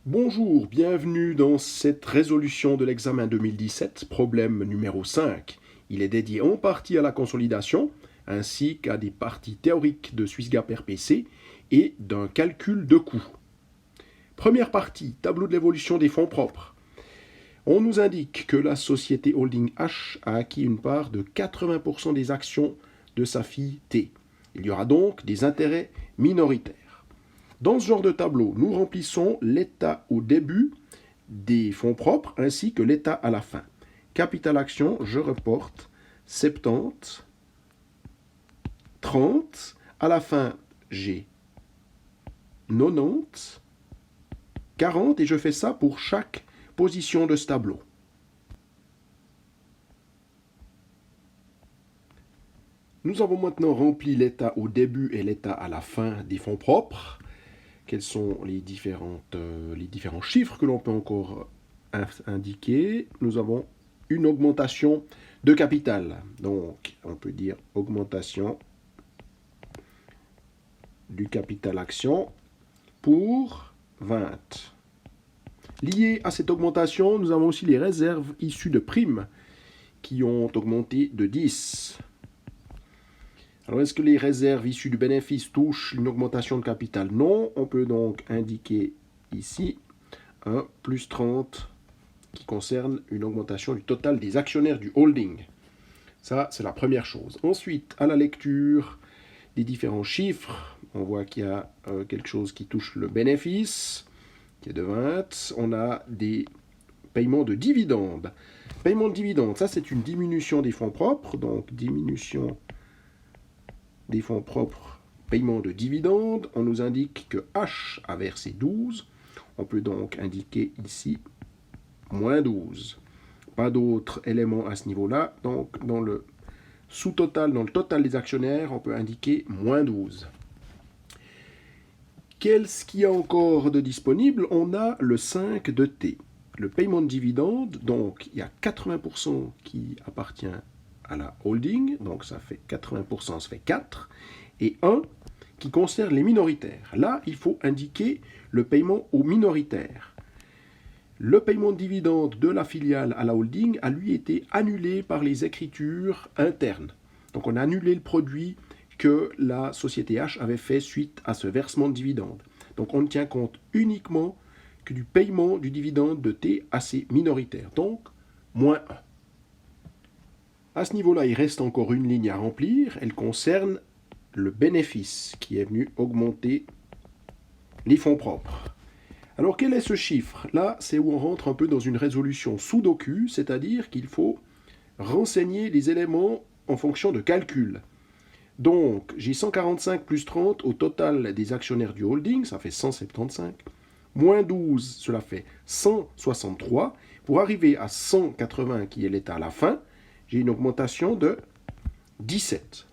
Bonjour, bienvenue dans cette résolution de l'examen 2017, problème numéro 5. Il est dédié en partie à la consolidation, ainsi qu'à des parties théoriques de SwissGap RPC et d'un calcul de coûts. Première partie, tableau de l'évolution des fonds propres. On nous indique que la société Holding H a acquis une part de 80% des actions de sa fille T. Il y aura donc des intérêts minoritaires. Dans ce genre de tableau, nous remplissons l'état au début des fonds propres ainsi que l'état à la fin. Capital action, je reporte 70, 30. À la fin, j'ai 90, 40 et je fais ça pour chaque position de ce tableau. Nous avons maintenant rempli l'état au début et l'état à la fin des fonds propres. Quels sont les différents chiffres que l'on peut encore indiquer? Nous avons une augmentation de capital. Donc, on peut dire augmentation du capital action pour 20. Lié à cette augmentation, nous avons aussi les réserves issues de primes qui ont augmenté de 10. Alors, est-ce que les réserves issues du bénéfice touchent une augmentation de capital? Non. On peut donc indiquer ici un plus 30 qui concerne une augmentation du total des actionnaires du holding. Ça, c'est la première chose. Ensuite, à la lecture des différents chiffres, on voit qu'il y a quelque chose qui touche le bénéfice, qui est de 20. On a des paiements de dividendes. Paiement de dividendes, ça, c'est une diminution des fonds propres. Donc, diminution des fonds propres, paiement de dividendes, on nous indique que H a versé 12. On peut donc indiquer ici moins 12. Pas d'autres éléments à ce niveau-là. Donc, dans le sous-total, dans le total des actionnaires, on peut indiquer moins 12. Qu'est-ce qu'il y a encore de disponible? On a le 5 de T. Le paiement de dividendes, donc il y a 80% qui appartient à la holding, donc ça fait 80%, ça fait 4, et 1 qui concerne les minoritaires. Là, il faut indiquer le paiement aux minoritaires. Le paiement de dividende de la filiale à la holding a lui été annulé par les écritures internes. Donc on a annulé le produit que la société H avait fait suite à ce versement de dividende. Donc on ne tient compte uniquement que du paiement du dividende de T à ses minoritaires. Donc, moins 1. À ce niveau-là, il reste encore une ligne à remplir. Elle concerne le bénéfice qui est venu augmenter les fonds propres. Alors, quel est ce chiffre? Là, c'est où on rentre un peu dans une résolution sudoku, c'est-à-dire qu'il faut renseigner les éléments en fonction de calcul. Donc, j'ai 145 plus 30 au total des actionnaires du holding, ça fait 175. Moins 12, cela fait 163. Pour arriver à 180, qui est l'état à la fin, j'ai une augmentation de 17.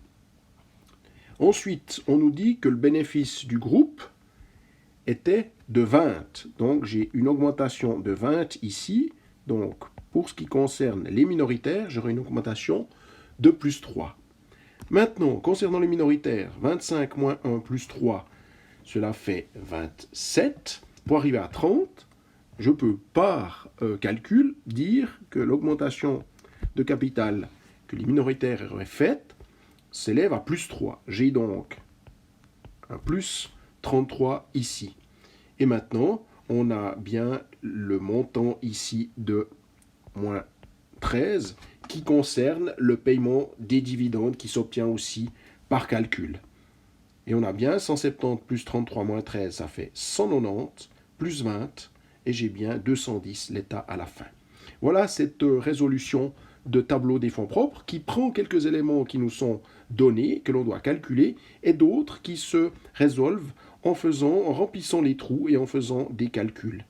Ensuite, on nous dit que le bénéfice du groupe était de 20. Donc, j'ai une augmentation de 20 ici. Donc, pour ce qui concerne les minoritaires, j'aurai une augmentation de plus 3. Maintenant, concernant les minoritaires, 25 moins 1 plus 3, cela fait 27. Pour arriver à 30, je peux, par calcul, dire que l'augmentation de capital que les minoritaires auraient faite s'élève à plus 3. J'ai donc un plus 33 ici. Et maintenant, on a bien le montant ici de moins 13 qui concerne le paiement des dividendes qui s'obtient aussi par calcul. Et on a bien 170 plus 33 moins 13, ça fait 190 plus 20, et j'ai bien 210 l'état à la fin. Voilà cette résolution de tableau des fonds propres qui prend quelques éléments qui nous sont donnés, que l'on doit calculer, et d'autres qui se résolvent en remplissant les trous et en faisant des calculs.